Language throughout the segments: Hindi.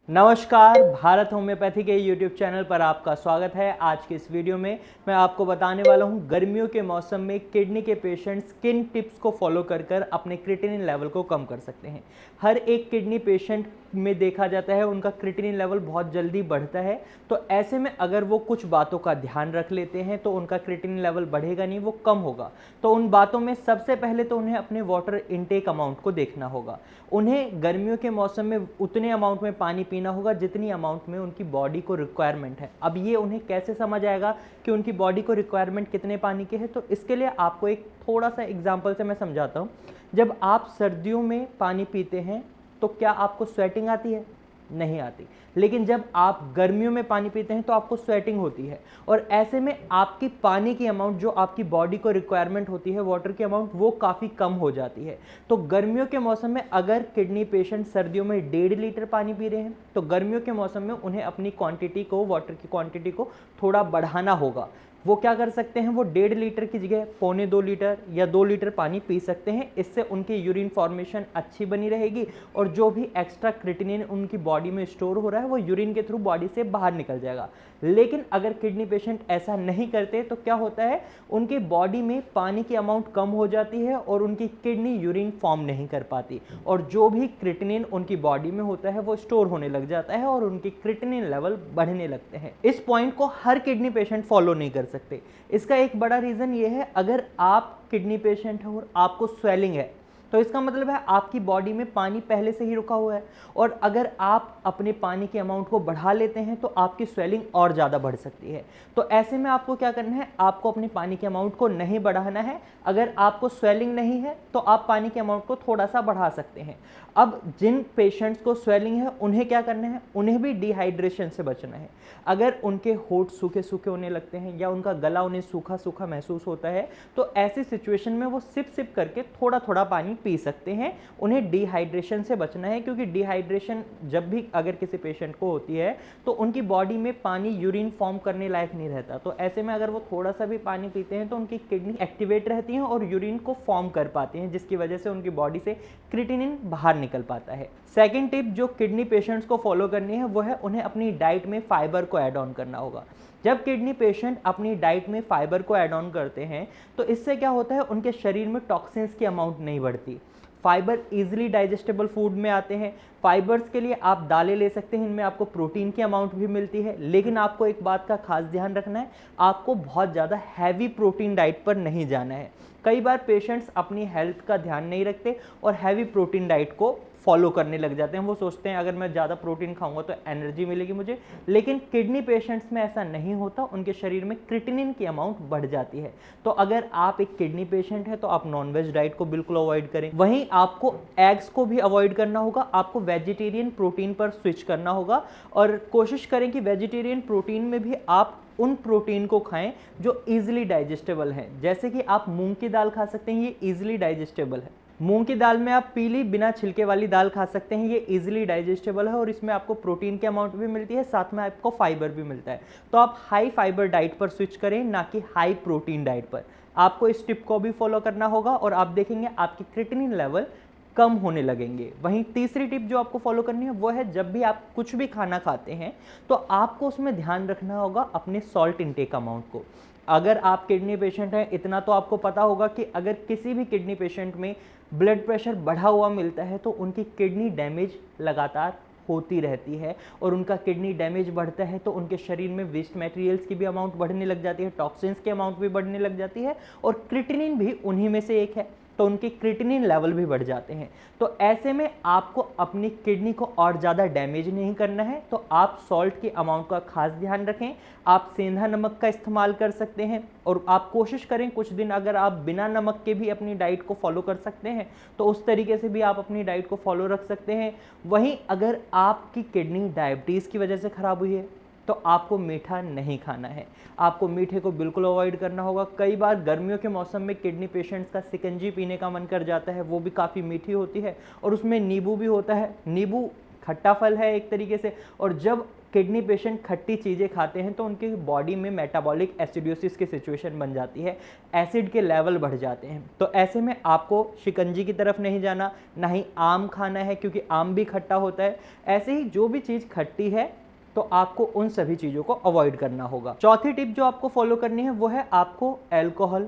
नमस्कार, भारत होम्योपैथी के यूट्यूब चैनल पर आपका स्वागत है। आज के इस वीडियो में मैं आपको बताने वाला हूं गर्मियों के मौसम में किडनी के पेशेंट्स किन टिप्स को फॉलो कर अपने क्रिएटिनिन लेवल को कम कर सकते हैं। हर एक किडनी पेशेंट में देखा जाता है उनका क्रिएटिनिन लेवल बहुत जल्दी बढ़ता है, तो ऐसे में अगर वो कुछ बातों का ध्यान रख लेते हैं तो उनका क्रिएटिनिन लेवल बढ़ेगा नहीं, वो कम होगा। तो उन बातों में सबसे पहले तो उन्हें अपने वाटर इनटेक अमाउंट को देखना होगा। उन्हें गर्मियों के मौसम में उतने अमाउंट में पानी पीना होगा जितनी अमाउंट में उनकी बॉडी को रिक्वायरमेंट है। अब ये उन्हें कैसे समझ आएगा कि उनकी बॉडी को रिक्वायरमेंट कितने पानी की है, तो इसके लिए आपको एक थोड़ा सा एग्जांपल से मैं समझाता हूँ। जब आप सर्दियों में पानी पीते हैं तो क्या आपको स्वेटिंग आती है? नहीं आती। लेकिन जब आप गर्मियों में पानी पीते हैं तो आपको स्वेटिंग होती है, और ऐसे में आपकी पानी की अमाउंट जो आपकी बॉडी को रिक्वायरमेंट होती है, वाटर की अमाउंट, वो काफ़ी कम हो जाती है। तो गर्मियों के मौसम में अगर किडनी पेशेंट सर्दियों में 1.5 लीटर पानी पी रहे हैं तो गर्मियों के मौसम में उन्हें अपनी क्वांटिटी को, वाटर की क्वांटिटी को थोड़ा बढ़ाना होगा। वो क्या कर सकते हैं, वो 1.5 लीटर की जगह 1.25 लीटर या 2 लीटर पानी पी सकते हैं। इससे उनकी यूरिन फॉर्मेशन अच्छी बनी रहेगी और जो भी एक्स्ट्रा क्रिएटिनिन उनकी बॉडी में स्टोर हो रहा है वो यूरिन के थ्रू बॉडी से बाहर निकल जाएगा। लेकिन अगर किडनी पेशेंट ऐसा नहीं करते तो क्या होता है, उनकी बॉडी में पानी की अमाउंट कम हो जाती है और उनकी किडनी यूरिन फॉर्म नहीं कर पाती, और जो भी क्रिएटिनिन उनकी बॉडी में होता है वो स्टोर होने लग जाता है और उनकी क्रिएटिनिन लेवल बढ़ने लगते हैं। इस पॉइंट को हर किडनी पेशेंट फॉलो नहीं कर सकते। इसका एक बड़ा रीजन ये है, अगर आप किडनी पेशेंट हो और आपको स्वेलिंग है तो इसका मतलब है आपकी बॉडी में पानी पहले से ही रुका हुआ है, और अगर आप अपने पानी के अमाउंट को बढ़ा लेते हैं तो आपकी स्वेलिंग और ज़्यादा बढ़ सकती है। तो ऐसे में आपको क्या करना है, आपको अपने पानी के अमाउंट को नहीं बढ़ाना है। अगर आपको स्वेलिंग नहीं है तो आप पानी के अमाउंट को थोड़ा सा बढ़ा सकते हैं। अब जिन पेशेंट्स को स्वेलिंग है उन्हें क्या करना है, उन्हें भी डिहाइड्रेशन से बचना है। अगर उनके होंठ सूखे सूखे होने लगते हैं या उनका गला उन्हें सूखा सूखा महसूस होता है तो ऐसी सिचुएशन में वो सिप सिप करके थोड़ा थोड़ा पानी पी सकते हैं। उन्हें डिहाइड्रेशन से बचना है, क्योंकि डिहाइड्रेशन जब भी अगर किसी पेशेंट को होती है तो उनकी बॉडी में पानी यूरिन फॉर्म करने लायक नहीं रहता। तो ऐसे में अगर वो थोड़ा सा भी पानी पीते हैं तो उनकी किडनी एक्टिवेट रहती हैं और यूरिन को फॉर्म कर पाती हैं, जिसकी वजह से उनकी बॉडी से क्रिएटिनिन बाहर निकल पाता है। सेकेंड टिप जो किडनी पेशेंट्स को फॉलो करनी है वो है उन्हें अपनी डाइट में फाइबर को ऐड ऑन करना होगा। जब किडनी पेशेंट अपनी डाइट में फाइबर को ऐड ऑन करते हैं तो इससे क्या होता है, उनके शरीर में टॉक्सिन्स की अमाउंट नहीं बढ़ती। फाइबर इजीली डाइजेस्टेबल फूड में आते हैं। फाइबर्स के लिए आप दालें ले सकते हैं, इनमें आपको प्रोटीन की अमाउंट भी मिलती है। लेकिन आपको एक बात का खास ध्यान रखना है, आपको बहुत ज़्यादा हैवी प्रोटीन डाइट पर नहीं जाना है। कई बार पेशेंट्स अपनी हेल्थ का ध्यान नहीं रखते और हैवी प्रोटीन डाइट को फॉलो करने लग जाते हैं। वो सोचते हैं अगर मैं ज़्यादा प्रोटीन खाऊंगा तो एनर्जी मिलेगी मुझे, लेकिन किडनी पेशेंट्स में ऐसा नहीं होता। उनके शरीर में क्रिएटिनिन की अमाउंट बढ़ जाती है। तो अगर आप एक किडनी पेशेंट है तो आप नॉनवेज डाइट को बिल्कुल अवॉइड करें। वहीं आपको एग्स को भी अवॉइड करना होगा। आपको वेजिटेरियन प्रोटीन पर स्विच करना होगा, और कोशिश करें कि वेजिटेरियन प्रोटीन में भी आप उन प्रोटीन को खाएं जो इजीली डाइजेस्टेबल हैं। जैसे कि आप मूंग की दाल खा सकते हैं, ये इजीली डाइजेस्टेबल है। मूंग की दाल में आप पीली बिना छिलके वाली दाल खा सकते हैं, ये इजीली डाइजेस्टेबल है और इसमें आपको प्रोटीन की अमाउंट भी मिलती है, साथ में आपको फाइबर भी मिलता है। तो आप हाई फाइबर डाइट पर स्विच करें, ना कि हाई प्रोटीन डाइट पर। आपको इस टिप को भी फॉलो करना होगा और आप देखेंगे आपकी क्रिएटिनिन लेवल कम होने लगेंगे। वहीं तीसरी टिप जो आपको फॉलो करनी है वो है, जब भी आप कुछ भी खाना खाते हैं तो आपको उसमें ध्यान रखना होगा अपने सॉल्ट इनटेक अमाउंट को। अगर आप किडनी पेशेंट हैं, इतना तो आपको पता होगा कि अगर किसी भी किडनी पेशेंट में ब्लड प्रेशर बढ़ा हुआ मिलता है तो उनकी किडनी डैमेज लगातार होती रहती है, और उनका किडनी डैमेज बढ़ता है तो उनके शरीर में वेस्ट मटेरियल्स की भी अमाउंट बढ़ने लग जाती है, टॉक्सिन्स की अमाउंट भी बढ़ने लग जाती है, और क्रिएटिनिन भी उन्हीं में से एक है, तो उनके क्रिएटिनिन लेवल भी बढ़ जाते हैं। तो ऐसे में आपको अपनी किडनी को और ज़्यादा डैमेज नहीं करना है, तो आप सॉल्ट की अमाउंट का खास ध्यान रखें। आप सेंधा नमक का इस्तेमाल कर सकते हैं, और आप कोशिश करें कुछ दिन अगर आप बिना नमक के भी अपनी डाइट को फॉलो कर सकते हैं तो उस तरीके से भी आप अपनी डाइट को फॉलो रख सकते हैं। वहीं अगर आपकी किडनी डायबिटीज़ की वजह से ख़राब हुई है तो आपको मीठा नहीं खाना है। आपको मीठे को बिल्कुल अवॉइड करना होगा। कई बार गर्मियों के मौसम में किडनी पेशेंट्स का शिकंजी पीने का मन कर जाता है, वो भी काफ़ी मीठी होती है और उसमें नींबू भी होता है। नींबू खट्टा फल है एक तरीके से, और जब किडनी पेशेंट खट्टी चीज़ें खाते हैं तो उनकी बॉडी में मेटाबॉलिक एसिडोसिस की सिचुएशन बन जाती है, एसिड के लेवल बढ़ जाते हैं। तो ऐसे में आपको शिकंजी की तरफ नहीं जाना, ना ही आम खाना है क्योंकि आम भी खट्टा होता है। ऐसे ही जो भी चीज़ खट्टी है तो आपको उन सभी चीज़ों को अवॉइड करना होगा। चौथी टिप जो आपको फॉलो करनी है वो है आपको अल्कोहल,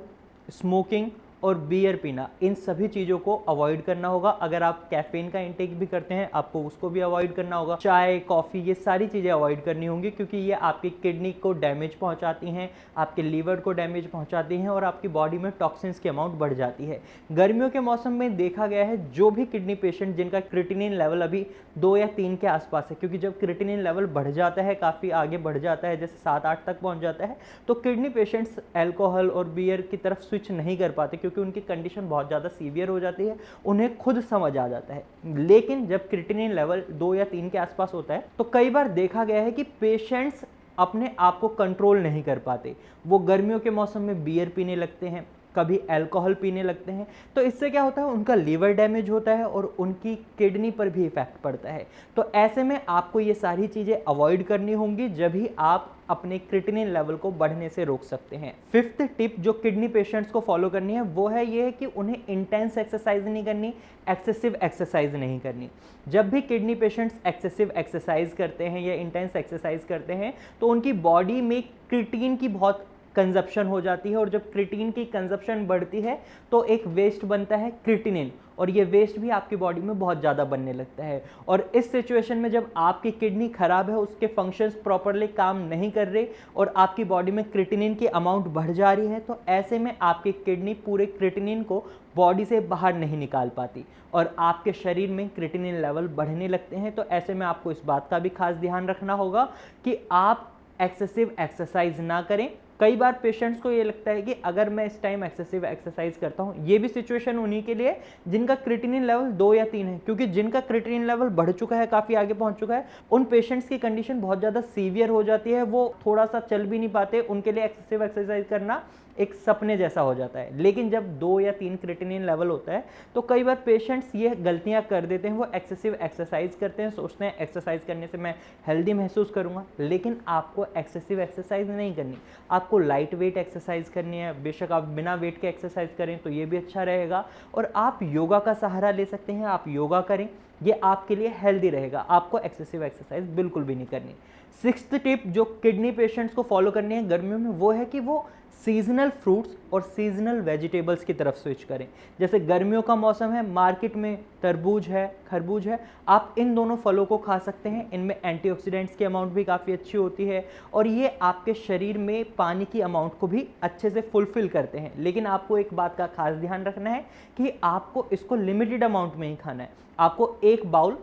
स्मोकिंग और बियर पीना, इन सभी चीज़ों को अवॉइड करना होगा। अगर आप कैफीन का इंटेक भी करते हैं आपको उसको भी अवॉइड करना होगा। चाय, कॉफ़ी, ये सारी चीज़ें अवॉइड करनी होंगी क्योंकि ये आपकी किडनी को डैमेज पहुंचाती हैं, आपके लीवर को डैमेज पहुंचाती हैं और आपकी बॉडी में टॉक्सिन्स की अमाउंट बढ़ जाती है। गर्मियों के मौसम में देखा गया है जो भी किडनी पेशेंट जिनका क्रिएटिनिन लेवल अभी 2 या 3 के आसपास है, क्योंकि जब क्रिएटिनिन लेवल बढ़ जाता है, काफ़ी आगे बढ़ जाता है, जैसे 7-8 तक पहुँच जाता है, तो किडनी पेशेंट्स अल्कोहल और बियर की तरफ स्विच नहीं कर पाते क्योंकि उनकी कंडीशन बहुत ज़्यादा सीवियर हो जाती है, उन्हें खुद समझ आ जाता है। लेकिन जब क्रिएटिनिन लेवल 2 या 3 के आसपास होता है तो कई बार देखा गया है कि पेशेंट्स अपने आप को कंट्रोल नहीं कर पाते। वो गर्मियों के मौसम में बियर पीने लगते हैं, कभी अल्कोहल पीने लगते हैं, तो इससे क्या होता है, उनका लीवर डैमेज होता है और उनकी किडनी पर भी इफेक्ट पड़ता है। तो ऐसे में आपको ये सारी चीज़ें अवॉइड करनी होंगी, जब भी आप अपने क्रिएटिनिन लेवल को बढ़ने से रोक सकते हैं। फिफ्थ टिप जो किडनी पेशेंट्स को फॉलो करनी है वो है ये कि उन्हें इंटेंस एक्सरसाइज नहीं करनी, एक्सेसिव एक्सरसाइज नहीं करनी। जब भी किडनी पेशेंट्स एक्सेसिव एक्सरसाइज करते हैं या इंटेंस एक्सरसाइज करते हैं तो उनकी बॉडी में क्रिएटिन की बहुत कंजप्शन हो जाती है और जब क्रिएटिन की कंजप्शन बढ़ती है तो एक वेस्ट बनता है क्रिएटिनिन, और ये वेस्ट भी आपकी बॉडी में बहुत ज़्यादा बनने लगता है। और इस सिचुएशन में जब आपकी किडनी खराब है, उसके फंक्शंस प्रॉपरली काम नहीं कर रहे और आपकी बॉडी में क्रिएटिनिन की अमाउंट बढ़ जा रही है, तो ऐसे में आपकी किडनी पूरे क्रिएटिनिन को बॉडी से बाहर नहीं निकाल पाती और आपके शरीर में क्रिएटिनिन लेवल बढ़ने लगते हैं। तो ऐसे में आपको इस बात का भी खास ध्यान रखना होगा कि आप एक्सेसिव एक्सरसाइज ना करें। कई बार पेशेंट्स को ये लगता है कि अगर मैं इस टाइम एक्सेसिव एक्सरसाइज करता हूँ, ये भी सिचुएशन उन्हीं के लिए जिनका क्रिएटिनिन लेवल 2 या 3 है, क्योंकि जिनका क्रिएटिनिन लेवल बढ़ चुका है, काफ़ी आगे पहुँच चुका है, उन पेशेंट्स की कंडीशन बहुत ज़्यादा सीवियर हो जाती है, वो थोड़ा सा चल भी नहीं पाते, उनके लिए एक्सेसिव एक्सरसाइज करना एक सपने जैसा हो जाता है। लेकिन जब 2 या 3 क्रिएटिनिन लेवल होता है तो कई बार पेशेंट्स ये गलतियां कर देते हैं, वो एक्सेसिव एक्सरसाइज करते हैं, सोचते हैं एक्सरसाइज करने से मैं हेल्दी महसूस करूंगा, लेकिन आपको एक्सेसिव एक्सरसाइज नहीं करनी, आपको लाइट वेट एक्सरसाइज करनी है। बेशक आप बिना वेट के एक्सरसाइज करें तो ये भी अच्छा रहेगा, और आप योगा का सहारा ले सकते हैं, आप योगा करें, ये आपके लिए हेल्दी रहेगा, आपको एक्सेसिव एक्सरसाइज बिल्कुल भी नहीं करनी। सिक्स्थ टिप जो किडनी पेशेंट्स को फॉलो करनी है गर्मियों में वो है कि वो सीजनल फ्रूट्स और सीजनल वेजिटेबल्स की तरफ स्विच करें। जैसे गर्मियों का मौसम है, मार्केट में तरबूज है, खरबूज है, आप इन दोनों फलों को खा सकते हैं। इनमें एंटीऑक्सीडेंट्स की अमाउंट भी काफ़ी अच्छी होती है और ये आपके शरीर में पानी की अमाउंट को भी अच्छे से फुलफिल करते हैं। लेकिन आपको एक बात का खास ध्यान रखना है कि आपको इसको लिमिटेड अमाउंट में ही खाना है। आपको एक बाउल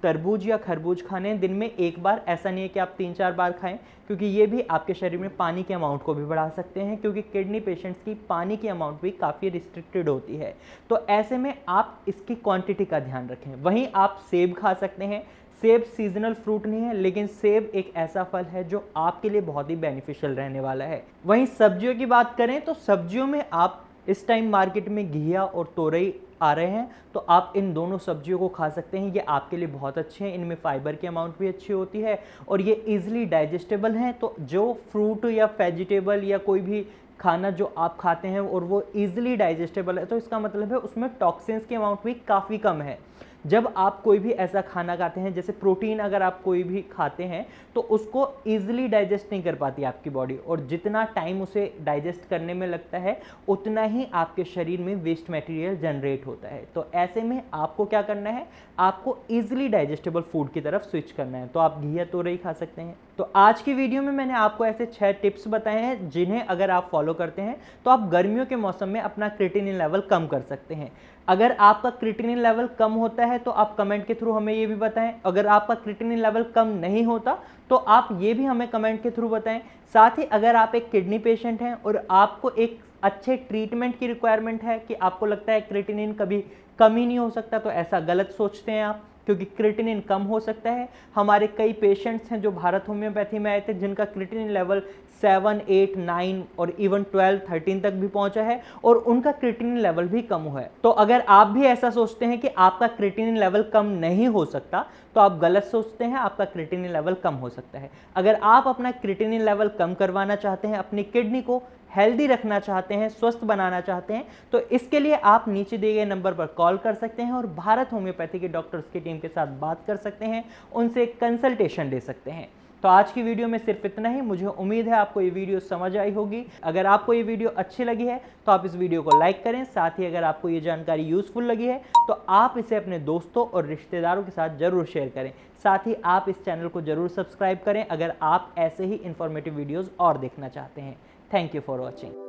तरबूज या खरबूज खाने दिन में एक बार, ऐसा नहीं है कि आप 3-4 बार खाएं, क्योंकि ये भी आपके शरीर में पानी के अमाउंट को भी बढ़ा सकते हैं, क्योंकि किडनी पेशेंट्स की पानी की अमाउंट भी काफ़ी रिस्ट्रिक्टेड होती है। तो ऐसे में आप इसकी क्वांटिटी का ध्यान रखें। वहीं आप सेब खा सकते हैं। सेब सीजनल फ्रूट नहीं है, लेकिन सेब एक ऐसा फल है जो आपके लिए बहुत ही बेनिफिशियल रहने वाला है। वहीं सब्जियों की बात करें तो सब्जियों में आप इस टाइम मार्केट में घिया और तोरई आ रहे हैं, तो आप इन दोनों सब्जियों को खा सकते हैं। ये आपके लिए बहुत अच्छे हैं, इनमें फाइबर की अमाउंट भी अच्छी होती है और ये इजीली डाइजेस्टेबल हैं। तो जो फ्रूट या वेजिटेबल या कोई भी खाना जो आप खाते हैं और वो इजीली डाइजेस्टेबल है, तो इसका मतलब है उसमें टॉक्सिन्स की अमाउंट भी काफ़ी कम है। जब आप कोई भी ऐसा खाना खाते हैं, जैसे प्रोटीन अगर आप कोई भी खाते हैं तो उसको ईजिली डाइजेस्ट नहीं कर पाती आपकी बॉडी, और जितना टाइम उसे डाइजेस्ट करने में लगता है उतना ही आपके शरीर में वेस्ट मटेरियल जनरेट होता है। तो ऐसे में आपको क्या करना है, आपको ईजिली डाइजेस्टेबल फूड की तरफ स्विच करना है। तो आप घी या तोरई खा सकते हैं। तो आज की वीडियो में मैंने आपको ऐसे 6 टिप्स बताए हैं जिन्हें अगर आप फॉलो करते हैं तो आप गर्मियों के मौसम में अपना क्रिएटिनिन लेवल कम कर सकते हैं। अगर आपका क्रिएटिनिन लेवल कम होता है तो आप कमेंट के थ्रू हमें ये भी बताएं। अगर आपका क्रिएटिनिन लेवल कम नहीं होता तो आप ये भी हमें कमेंट के थ्रू बताएं। साथ ही अगर आप एक किडनी पेशेंट हैं और आपको एक अच्छे ट्रीटमेंट की रिक्वायरमेंट है कि आपको लगता है क्रिएटिनिन कभी कम ही नहीं हो सकता, तो ऐसा गलत सोचते हैं आप, क्योंकि क्रिएटिनिन कम हो सकता है। हमारे कई पेशेंट्स हैं जो भारत होम्योपैथी में आए थे जिनका क्रिएटिनिन लेवल 7, 8, 9 और इवन 12, 13 तक भी पहुंचा है और उनका क्रिएटिनिन लेवल भी कम हुआ है। तो अगर आप भी ऐसा सोचते हैं कि आपका क्रिएटिनिन लेवल कम नहीं हो सकता, तो आप गलत सोचते हैं, आपका क्रिएटिनिन लेवल कम हो सकता है। अगर आप अपना क्रिएटिनिन लेवल कम करवाना चाहते हैं, अपनी किडनी को हेल्दी रखना चाहते हैं, स्वस्थ बनाना चाहते हैं, तो इसके लिए आप नीचे दिए गए नंबर पर कॉल कर सकते हैं और भारत होम्योपैथी के डॉक्टर्स की टीम के साथ बात कर सकते हैं, उनसे कंसल्टेशन ले सकते हैं। तो आज की वीडियो में सिर्फ इतना ही। मुझे उम्मीद है आपको ये वीडियो समझ आई होगी। अगर आपको ये वीडियो अच्छी लगी है तो आप इस वीडियो को लाइक करें। साथ ही अगर आपको ये जानकारी यूजफुल लगी है तो आप इसे अपने दोस्तों और रिश्तेदारों के साथ जरूर शेयर करें। साथ ही आप इस चैनल को जरूर सब्सक्राइब करें अगर आप ऐसे ही इंफॉर्मेटिव वीडियोज़ और देखना चाहते हैं। Thank you for watching.